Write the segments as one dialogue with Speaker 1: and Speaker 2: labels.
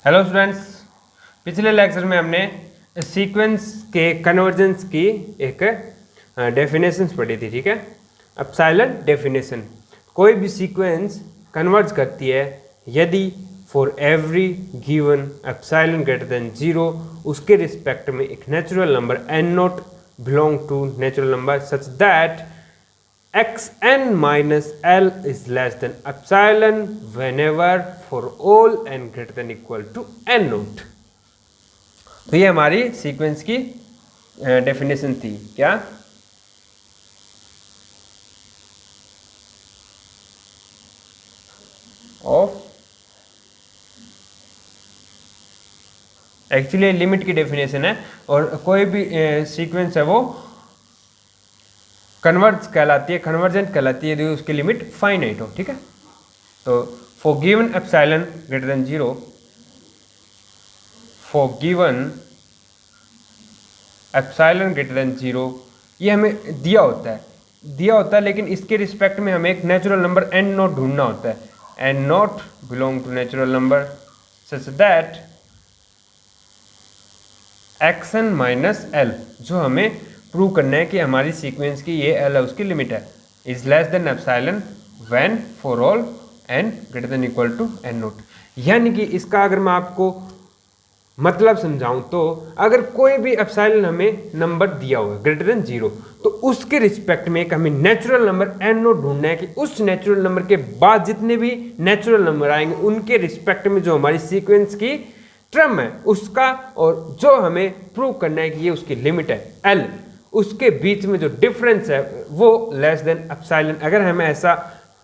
Speaker 1: Hello students, पिछले lecture में हमने सीक्वेंस के कन्वर्जेंस की एक डेफिनेशंस पढ़ी थी। ठीक है, एप्सिलॉन डेफिनेशन, कोई भी सीक्वेंस कन्वर्ज करती है यदि for every given epsilon greater than 0 उसके रिस्पेक्ट में एक natural number N not belong to natural number such that xn minus l is less than epsilon whenever for all n greater than equal to n naught। तो ये हमारी sequence की definition थी। क्या? Of actually limit की definition है और कोई भी सीक्वेंस है वो कन्वर्ज कहलाती है, कन्वर्जेंट कहलाती है यदि उसकी लिमिट फाइनाइट हो। ठीक है, तो for given epsilon greater than 0, for given epsilon greater than 0 ये हमें दिया होता है लेकिन इसके रिस्पेक्ट में हमें एक नेचुरल नंबर एन नॉट ढूंढना होता है। N not belong to natural number such that x n minus L, जो हमें प्रूव करना है कि हमारी सीक्वेंस की ये एल है उसकी लिमिट है, is less than epsilon when for all N greater than equal to N not. यानी कि इसका अगर मैं आपको मतलब समझाऊं तो अगर कोई भी एप्सिलॉन हमें नंबर दिया हुआ है ग्रेटर देन 0 तो उसके रिस्पेक्ट में एक हमें नेचुरल नंबर एन नॉट ढूंढना है कि उस नेचुरल नंबर के बाद जितने भी नेचुरल नंबर आएंगे उनके रिस्पेक्ट में जो हमारी सीक्वेंस की टर्म है उसका, और जो हमें प्रूव करना है कि ये उसकी लिमिट है एल, उसके बीच में जो डिफरेंस है वो लेस देन एप्सिलॉन। अगर हम ऐसा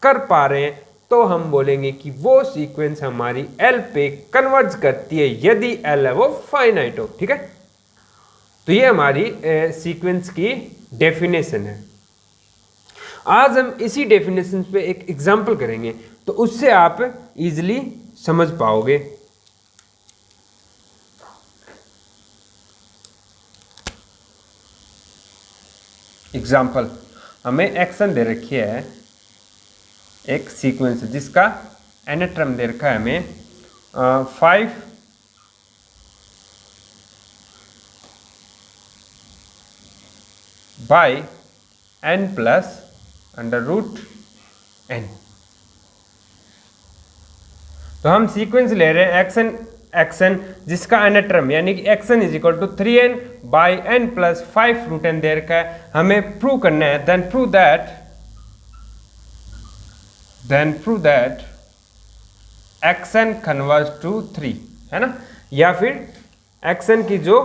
Speaker 1: कर पा रहे हैं तो हम बोलेंगे कि वो सीक्वेंस हमारी एल पे कन्वर्ज करती है यदि एल है वो फाइनाइट हो। ठीक है, तो ये हमारी सीक्वेंस की डेफिनेशन है। आज हम इसी डेफिनेशन पे एक एग्जांपल करेंगे तो उससे आप इजीली समझ पाओगे। एग्जाम्पल, हमें एक्सन दे रखी है एक सीक्वेंस जिसका एन टर्म दे रखा है हमें 5 by n plus under root n। तो हम सीक्वेंस ले रहे हैं एक्सन जिसका एन टर्म यानी कि x n is equal to 3n by n plus 5 root n दे रखा है, हमें प्रूव करना है। Then prove that x n converge to 3 है ना, या फिर एक्सन की जो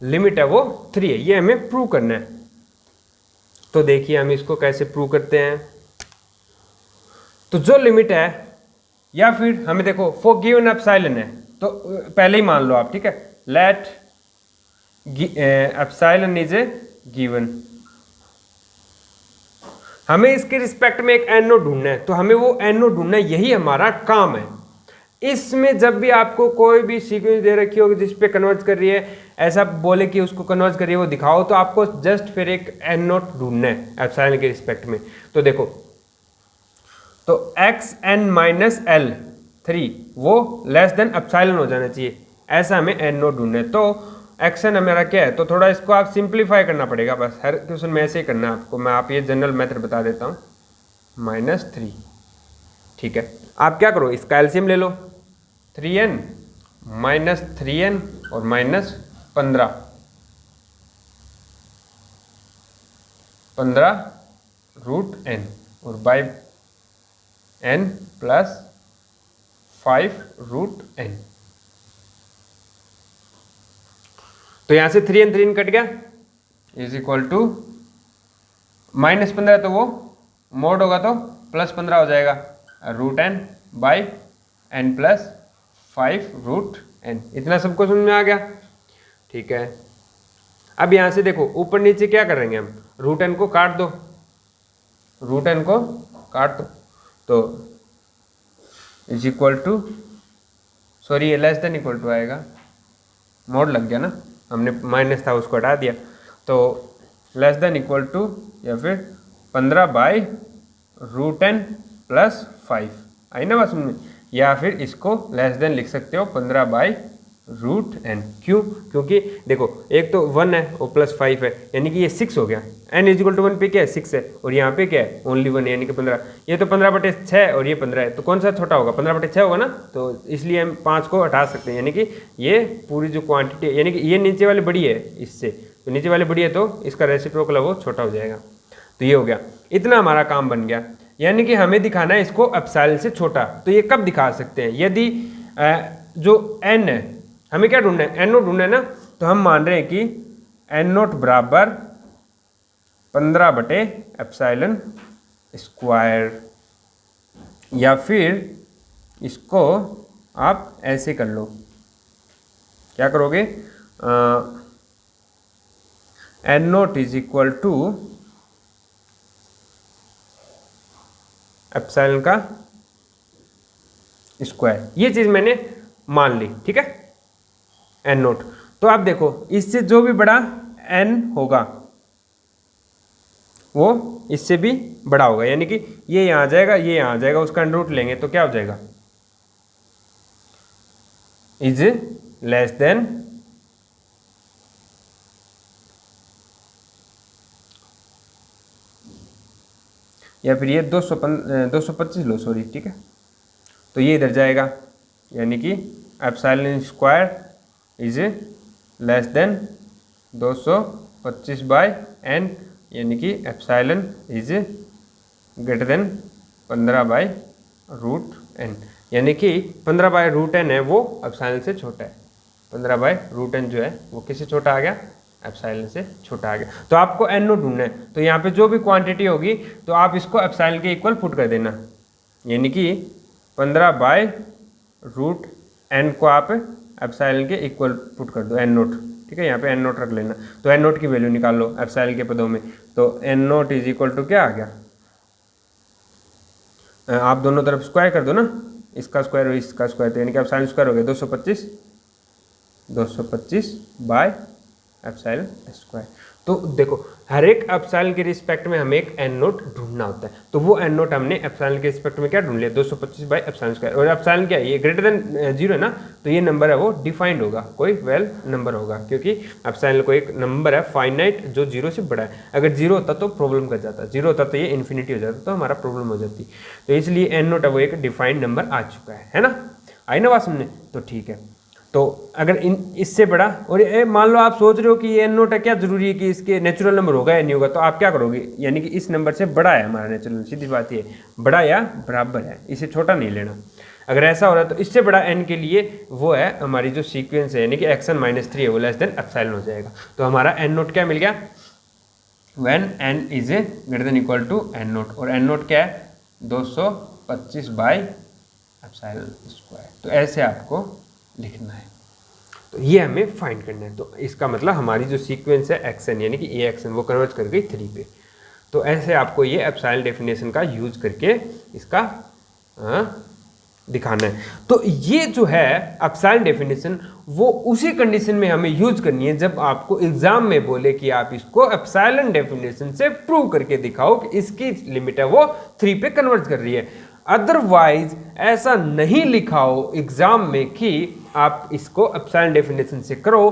Speaker 1: लिमिट है वो 3 है, ये हमें प्रूव करना है। तो देखिए हम इसको कैसे प्रूव करते हैं। तो जो लिमिट है, या फिर हमें देखो फॉर गिवन एप्सिलॉन है तो पहले ही मान लो आप, ठीक है, let epsilon is a given, हमें इसके रिस्पेक्ट में एक एन नोट ढूंढना है, तो हमें वो एन नोट ढूंढना है, यही हमारा काम है। इसमें जब भी आपको कोई भी सीक्वेंस दे रखी होगी जिस पे कन्वर्ज कर रही है, ऐसा बोले कि उसको कन्वर्ज करिए वो दिखाओ, तो आपको जस्ट फिर एक एन नोट ढूंढना है एप्सिलॉन के रिस्पेक्ट में। तो देखो, तो एक्स एन माइनस एल 3 वो लेस देन एप्सिलॉन हो जाना चाहिए, ऐसा हमें एन नोट ढूंढना है। तो एक्शन हमारा क्या है, तो थोड़ा इसको आप सिंप्लीफाई करना पड़ेगा, बस हर क्वेश्चन में ऐसे ही करना है आपको। मैं आप ये जनरल मेथड बता देता हूँ, -3। ठीक है, आप क्या करो, इसका एलसीएम ले लो, 3n माइनस 3n और माइनस 15 रूट n और by n plus 5 root n। तो यहां से 3n कट गया, इज इक्वल टू -15, तो वो मोड होगा तो +15 हो जाएगा, root n by n plus 5 root n। इतना सबको समझ में आ गया? ठीक है, अब यहां से देखो ऊपर नीचे क्या करेंगे हम, रूट n को काट दो, रूट n को काट दो, तो इज इक्वल टू, सॉरी ये लेस देन इक्वल टू आएगा, मोड लग गया ना, हमने माइनस था उसको हटा दिया, तो लेस देन इक्वल टू या फिर 15 बाई रूट n प्लस 5 आई ना बात समझ में। या फिर इसको लेस देन लिख सकते हो 15/√n। क्यों? क्योंकि देखो एक तो 1 है और +5 है, यानी कि ये 6 हो गया। n = 1 पे क्या है 6 है, और यहाँ पे क्या है ओनली 1 यानी कि 15। ये तो 15/6 और ये 15 है, तो कौन सा छोटा होगा? 15/6 होगा ना, तो इसलिए हम 5 को हटा सकते हैं, यानी कि ये पूरी जो क्वांटिटी है, यानी कि ये नीचे वाली बड़ी है इससे, तो नीचे वाली बड़ी है तो इसका रेसिप्रोकल है वो छोटा हो जाएगा। तो ये हो गया, इतना हमारा काम बन गया। यानी कि हमें दिखाना है इसको एप्सिलॉन से छोटा। तो ये कब दिखा सकते हैं? यदि जो n है, हमें क्या ढूंढना है? n0 ढूंढना है ना, तो हम मान रहे हैं कि n0 बराबर 15/ε², या फिर इसको आप ऐसे कर लो, क्या करोगे? n0 = एप्सिलॉन का स्क्वायर। ये चीज मैंने मान ली, ठीक है, n0। तो आप देखो इससे जो भी बड़ा n होगा वो इससे भी बड़ा होगा, यानी कि ये यहां आ जाएगा, ये यहां आ जाएगा, उसका अंडर रूट लेंगे तो क्या हो जाएगा? इज लेस देन या फिर ये 225 लो, सॉरी, ठीक है, तो ये इधर जाएगा, यानी कि एप्सिलॉन² इज लेस देन 225/n, यानी कि epsilon is greater then 15/√n, यानी कि 15/√n है वो एप्सिलॉन से छोटा है। 15/√n जो है वो किससे छोटा आ गया? एप्सिलॉन से छोटा आ गया। तो आपको n0 ढूंढना है, तो यहाँ पे जो भी क्वांटिटी होगी तो आप इसको एप्सिलॉन के इक्वल पुट कर देना, यानी कि 15/√n को आप एप्सिलॉन के इक्वल पुट कर दो, n0, ठीक है, यहाँ पे n0 रख लेना। तो n0 की वैल्यू निकाल लो एप्सिलॉन के पदों में, तो n0 = क्या आ गया? आप दोनों तरफ स्क्वायर कर दो ना, इसका स्क्वायर और इसका स्क्वायर, तो यानी कि एप्सिलॉन² हो गया 225/ε²। तो देखो हर एक एप्सिलॉन के रिस्पेक्ट में हमें एक n0 ढूंढना होता है, तो वो n0 हमने एप्सिलॉन के रिस्पेक्ट में क्या ढूंढ लिया? 225/ε²। और एप्सिलॉन क्या है? ये ग्रेटर देन 0 है ना, तो ये नंबर है वो डिफाइंड होगा, कोई वेल नंबर होगा, क्योंकि एप्सिलॉन को एक नंबर है फाइनाइट जो 0 से बड़ा है। अगर 0 होता तो प्रॉब्लम कर जाता, 0 होता तो ये इन्फिनिटी हो जाता, तो हमारा प्रॉब्लम हो जाती। तो इसलिए n0 है वो एक डिफाइंड नंबर आ चुका है ना, आई ना बात समझने? तो ठीक है, तो अगर इससे बड़ा, और मान लो आप सोच रहे हो कि ये n0 है, क्या जरूरी है कि इसके नेचुरल नंबर होगा या नहीं होगा, तो आप क्या करोगे? यानी कि इस नंबर से बड़ा है हमारा नेचुरल, सीधी बात ये बड़ा या बराबर है, इसे छोटा नहीं लेना। अगर ऐसा हो रहा है तो इससे बड़ा n के लिए वो है हमारी जो सीक्वेंस है, यानी कि xn - 3 है, वो लेस देन एप्सिलॉन हो जाएगा। तो हमारा n0 क्या मिल गया? When n is greater than equal to n0, और n0 क्या है? 225/ε²। तो ऐसे आपको लिखना है, तो ये हमें फाइंड करना है। तो इसका मतलब हमारी जो सीक्वेंस है xn यानी कि axn वो कन्वर्ट कर गई 3 पे। तो ऐसे आपको ये एप्सिलॉन डेफिनेशन का यूज करके इसका दिखाना है। तो ये जो है एप्सिलॉन डेफिनेशन वो उसी कंडीशन में हमें यूज करनी है जब आपको एग्जाम में बोले कि आप इसको एप्सिलॉन डेफिनेशन से प्रूव करके दिखाओ कि इसकी लिमिट है वो 3 पे कन्वर्ट कर रही है। अदरवाइज ऐसा नहीं लिखा हो एग्जाम में कि आप इसको एप्सिलॉन डेफिनेशन से करो,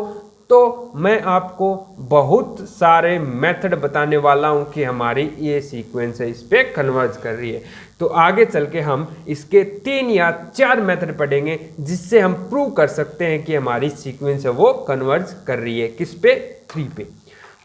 Speaker 1: तो मैं आपको बहुत सारे मेथड बताने वाला हूं कि हमारी ये सीक्वेंस है इस पे कन्वर्ज कर रही है। तो आगे चल के हम इसके 3 या 4 मेथड पढ़ेंगे जिससे हम प्रूव कर सकते हैं कि हमारी सीक्वेंस है वो कन्वर्ज कर रही है किस पे? 3 पे।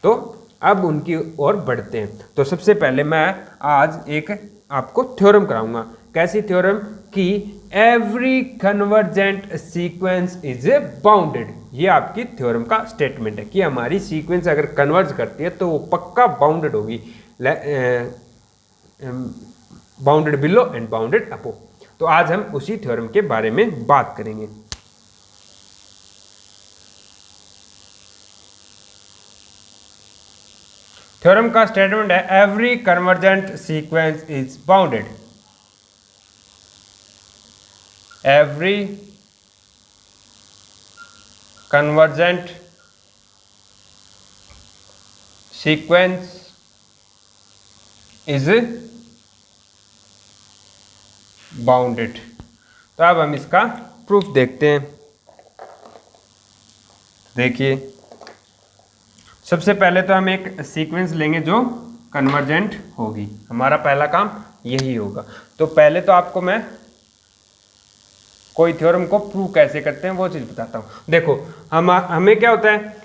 Speaker 1: तो अब उनकी ओर बढ़ते हैं। तो सबसे पहले मैं आज एक आपको थ्योरम कराऊंगा। कैसी थ्योरम? कि every convergent sequence is bounded. ये आपकी थ्योरम का स्टेटमेंट है कि हमारी सीक्वेंस अगर कन्वर्ज करती है तो वो पक्का बाउंडेड होगी, बाउंडेड बिलो एंड बाउंडेड अबो। तो आज हम उसी थ्योरम के बारे में बात करेंगे। थ्योरम का स्टेटमेंट है every convergent sequence is bounded. Every convergent sequence is bounded। तो अब हम इसका प्रूफ देखते हैं। देखिए, सबसे पहले तो हम एक सीक्वेंस लेंगे जो कन्वर्जेंट होगी, हमारा पहला काम यही होगा। तो पहले तो आपको मैं कोई थ्योरम को प्रूव कैसे करते हैं वो चीज़ बताता हूँ। देखो, हमें क्या होता है,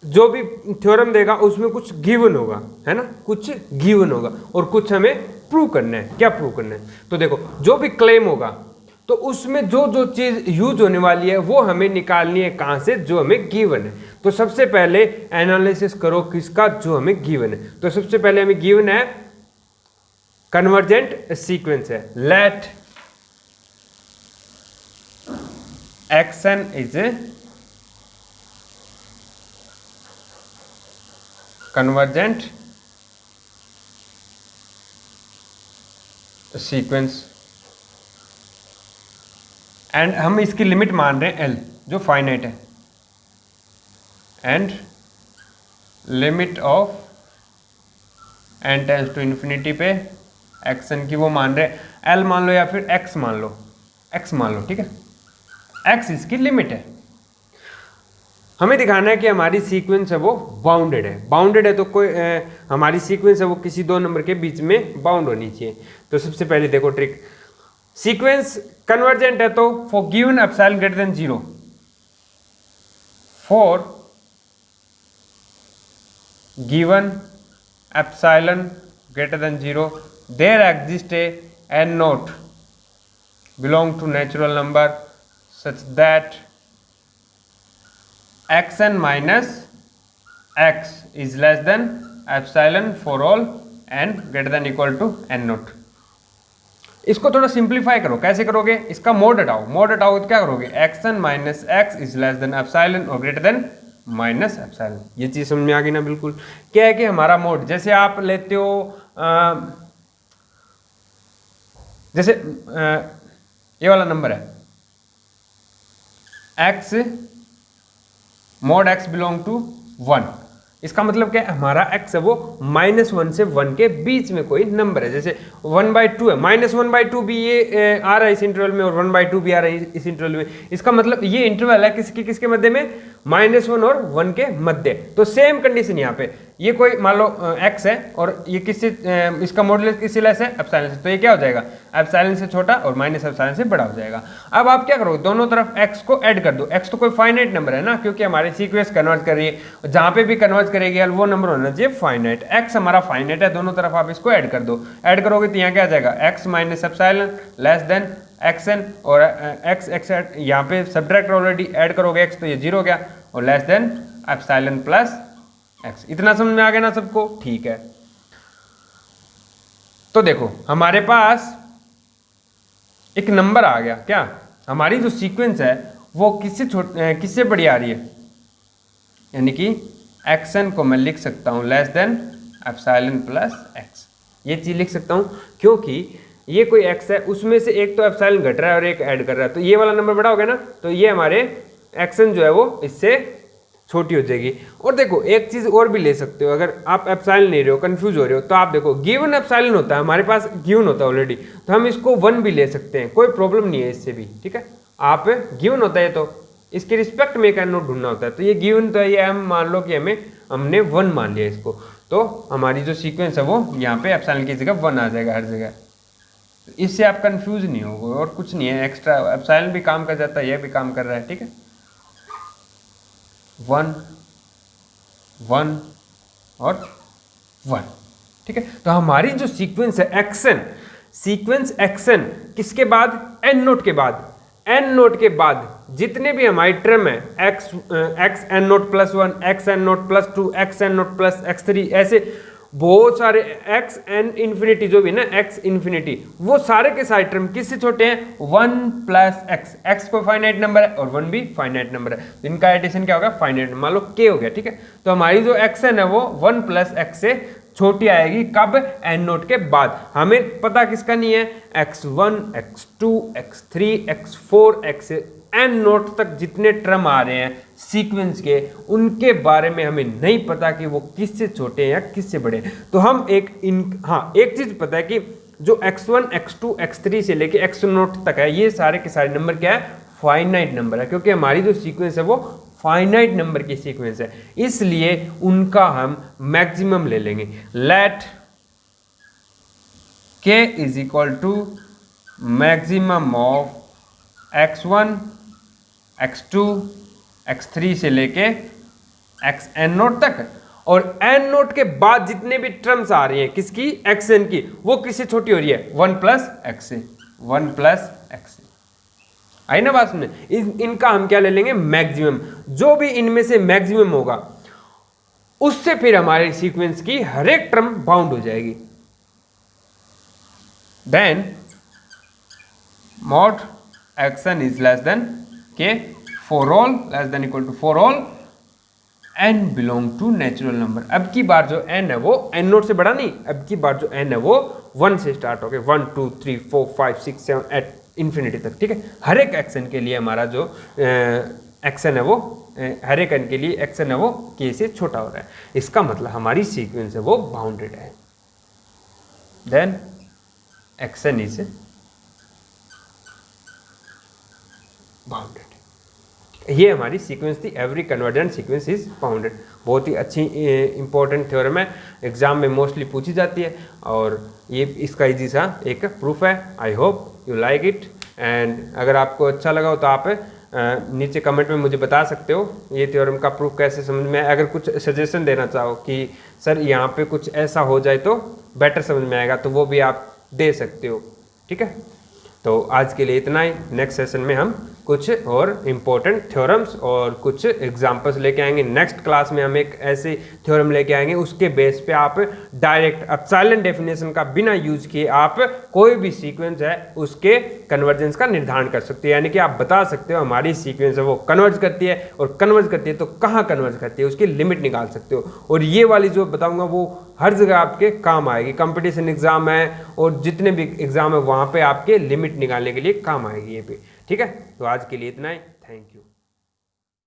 Speaker 1: जो भी थ्योरम देगा उसमें कुछ गिवन होगा, है ना, कुछ गिवन होगा और कुछ हमें प्रूव करना है। क्या प्रूव करना है? तो देखो, जो भी क्लेम होगा तो उसमें जो जो चीज़ यूज होने वाली है वो हमें निकालनी है कहाँ से, जो हमें गिवन है। तो सबसे पहले एनालिसिस करो किसका, जो हमें गिवन है। तो सबसे पहले हमें गिवन है कन्वर्जेंट सीक्वेंस है, let xn is a convergent sequence and हम इसकी लिमिट मान रहे हैं L जो फाइनाइट है, and limit of n tends to infinity पे xn की वो मान रहे हैं L मान लो या फिर x मान लो, x मान लो, ठीक है। x इसकी लिमिट है। हमें दिखाना है कि हमारी सीक्वेंस है वो बाउंडेड है। बाउंडेड है तो कोई हमारी सीक्वेंस है वो किसी दो नंबर के बीच में बाउंड होनी चाहिए। तो सबसे पहले देखो ट्रिक, सीक्वेंस कन्वर्जेंट है तो for given epsilon greater than 0, for given epsilon greater than 0 there exist a n not belong to natural number such that xn minus x is less than epsilon for all n greater than equal to n note. इसको थोड़ा simplify करो। कैसे करोगे? इसका mode हटाओ, mode हटाओ तो क्या करोगे, xn minus x is less than epsilon और ग्रेटर देन माइनस एप्सिलॉन। ये चीज़ समझ में आ गई ना? बिल्कुल। क्या है कि हमारा मोड, जैसे आप लेते हो जैसे ये वाला नंबर है x mod x belong to 1, इसका मतलब क्या है, हमारा x है वो -1 से 1 के बीच में कोई नंबर है। जैसे 1/2 है, -1/2 भी ये आ रहा है इस इंटरवल में और 1/2 भी आ रहा है इस इंटरवल में। इसका मतलब ये इंटरवल है किसके मध्य में, -1 और 1 के मध्य। तो सेम कंडीशन यहाँ पे, ये कोई मान लो x है और ये किससे, इसका मॉडुलस किससे लेस है, एप्सिलॉन से। तो ये क्या हो जाएगा, एप्सिलॉन से छोटा और माइनस एप्सिलॉन से बड़ा हो जाएगा। अब आप क्या करो, दोनों तरफ x को ऐड कर दो। x तो कोई फाइनाइट नंबर है ना, क्योंकि हमारी सीक्वेंस कन्वर्ट कर रही है, जहाँ पे भी कन्वर्ट करेगी वो नंबर होना चाहिए फाइनाइट। x हमारा फाइनाइट है, दोनों तरफ आप इसको ऐड कर दो। ऐड करोगे तो यहाँ क्या आ जाएगा, x minus epsilon less than xn और x यहाँ पे सब्ट्रैक्ट ऑलरेडी, ऐड करोगे x तो ये 0 हो गया और less than epsilon plus x। इतना समझ में आ गया ना सबको? ठीक है। तो देखो हमारे पास एक नंबर आ गया। क्या, हमारी जो सीक्वेंस है वो किससे बड़ी आ रही है, यानी कि xn को मैं लिख सकता हूँ less than epsilon plus x। ये चीज लिख सकता हूँ क्योंकि ये कोई x है, उसमें से एक तो एप्सिलॉन घट रहा है और एक ऐड कर रहा है, तो ये वाला नंबर बड़ा हो गया ना, तो ये हमारे xn जो है वो इससे छोटी हो जाएगी। और देखो एक चीज और भी ले सकते हो, अगर आप एप्सिलॉन ले रहे हो, कंफ्यूज हो रहे हो, तो आप देखो गिवन एप्सिलॉन होता है, हमारे पास गिवन होता है ऑलरेडी, तो हम इसको 1 भी ले सकते हैं, कोई प्रॉब्लम नहीं है इससे भी, ठीक है। आप गिवन होता है तो इसके रिस्पेक्ट में एक एन नोट ढूंढना होता है, तो ये गिवन तो ये हम मान लो कि हमने 1 मान लिया इसको, तो हमारी जो सीक्वेंस है वो यहाँ पे एप्सिलॉन की जगह 1 आ जाएगा हर जगह। तो इससे आप कंफ्यूज नहीं होगे और कुछ नहीं है एक्स्ट्रा। एप्सिलॉन भी काम कर जाता है, यह भी काम कर रहा है, ठीक है। 1 1 और 1, ठीक है। तो हमारी जो सीक्वेंस है एक्सन, सीक्वेंस एक्सन किसके बाद, एन नोट के बाद। एन नोट के बाद जितने भी हमारी टर्म है x n not plus 1, x n not plus 2, x n not plus x3, ऐसे बहुत सारे एक्स एन इन्फिनिटी जो भी ना एक्स इन्फिनिटी, वो सारे के सारे टर्म किससे छोटे हैं, 1 प्लस एक्स। एक्स कोई फाइनाइट नंबर है और 1 भी फाइनाइट नंबर है, तो इनका एडिशन क्या होगा, फाइनाइट, मान लो k हो गया, ठीक है। तो हमारी जो एक्स एन है वो 1 प्लस एक्स से छोटी आएगी, कब, एन नोट के बाद। हमें पता किसका नहीं है, x1 x2 x3 x4 x n naught तक जितने टर्म आ रहे हैं सीक्वेंस के, उनके बारे में हमें नहीं पता कि वो किससे छोटे हैं या किससे बड़े हैं। तो हम एक चीज पता है कि जो x1 x2 x3 से लेके x0 तक है, ये सारे के सारे नंबर क्या है, फाइनाइट नंबर है, क्योंकि हमारी जो सीक्वेंस है वो फाइनाइट नंबर की सीक्वेंस है, इसलिए उनका हम मैक्सिमम ले लेंगे। Let k is equal to maximum of x1 x2 x3 से लेके xn0 तक, और n0 के बाद जितने भी टर्म्स आ रही हैं किसकी, xn की, वो किससे छोटी हो रही है, 1 प्लस x से, 1 प्लस x से। आई ना बात सुनने, इनका हम क्या ले लेंगे, मैक्सिमम। जो भी इनमें से मैक्सिमम होगा उससे फिर हमारे सीक्वेंस की हर एक टर्म बाउंड हो जाएगी। Then mod xn is less than k for all less than equal to for all n belong to natural number. अब की बार जो n है वो n0 से बड़ा नहीं, अब की बार जो n है वो 1 से स्टार्ट हो गए, 1 2 3 4 5 6 7 8 इन्फिनिटी तक, ठीक है। हर एक xn के लिए हमारा जो xn है वो, हर एक n के लिए xn है वो k से छोटा हो रहा है, इसका मतलब हमारी सीक्वेंस है वो बाउंडेड है। देन xn इज बाउंडेड, ये हमारी सीक्वेंस थी, every convergent sequence is bounded. बहुत ही अच्छी इंपॉर्टेंट थ्योरम है, एग्जाम में मोस्टली पूछी जाती है, और ये इसका इजी सा एक प्रूफ है। I hope you like it, and अगर आपको अच्छा लगा हो तो आप नीचे कमेंट में मुझे बता सकते हो ये थ्योरम का प्रूफ कैसे समझ में। अगर कुछ सजेशन देना चाहो कि सर यहाँ पे कुछ ऐसा हो जाए तो बेटर समझ में आएगा, तो वो भी आप दे सकते हो, ठीक है। तो आज के लिए इतना ही, नेक्स्ट सेशन में हम कुछ और इम्पोर्टेंट थ्योरम्स और कुछ एग्जांपल्स लेके आएंगे। नेक्स्ट क्लास में हम एक ऐसे थ्योरम लेके आएंगे, उसके बेस पे आप डायरेक्ट एप्सिलॉन डेफिनेशन का बिना यूज किए आप कोई भी सीक्वेंस है उसके कन्वर्जेंस का निर्धारण कर सकते हो, यानी कि आप बता सकते हो हमारी सीक्वेंस है वो कन्वर्ज करती है, और कन्वर्ज करती है तो कहाँ कन्वर्ज करती है उसकी लिमिट निकाल सकते हो। और ये वाली जो बताऊँगा वो हर जगह आपके काम आएगी, कंपटीशन एग्जाम है और जितने भी एग्जाम है वहाँ पे आपके लिमिट निकालने के लिए काम आएगी ये पे, ठीक है। तो आज के लिए इतना ही, थैंक यू।